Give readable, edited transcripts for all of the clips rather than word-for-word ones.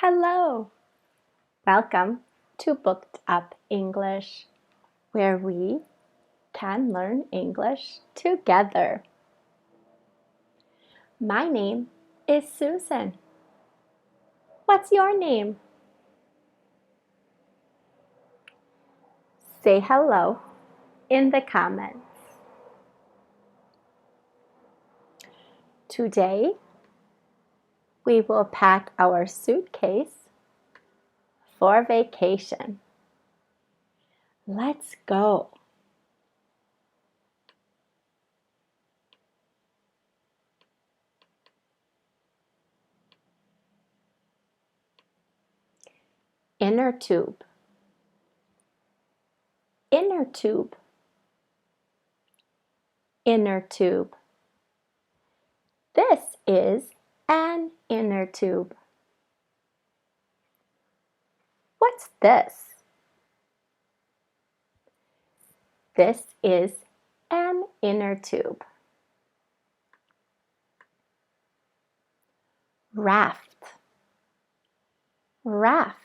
Hello! Welcome to Booked Up English, where we can learn English together. My name is Susan. What's your name? Say hello in the comments. Today, we will pack our suitcase for vacation. Let's go. Inner tube, inner tube, inner tube. This is an inner tube. What's this? This is an inner tube. Raft, raft,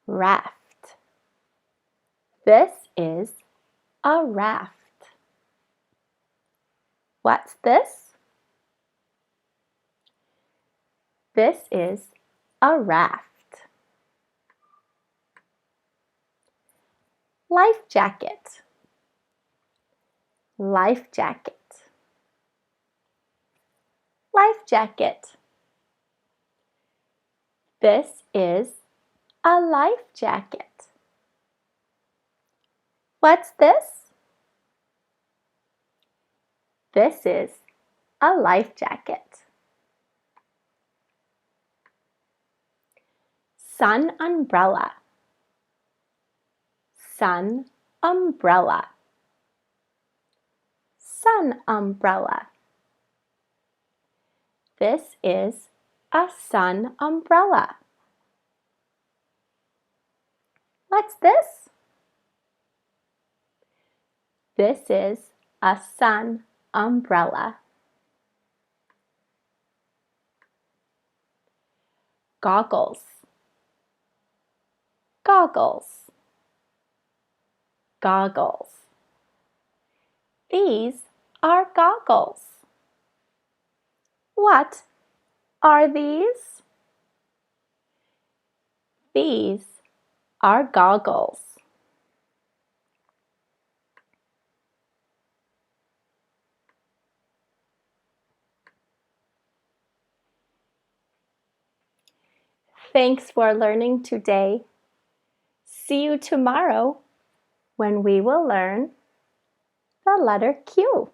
raft. This is a raft. What's this? This is a raft. Life jacket, life jacket, life jacket. This is a life jacket. What's this? This is a life jacket. Sun umbrella, sun umbrella, sun umbrella. This is a sun umbrella. What's this? This is a sun umbrella. Goggles, goggles, goggles. These are goggles. What are these? These are goggles. Thanks for learning today. See you tomorrow when we will learn the letter Q.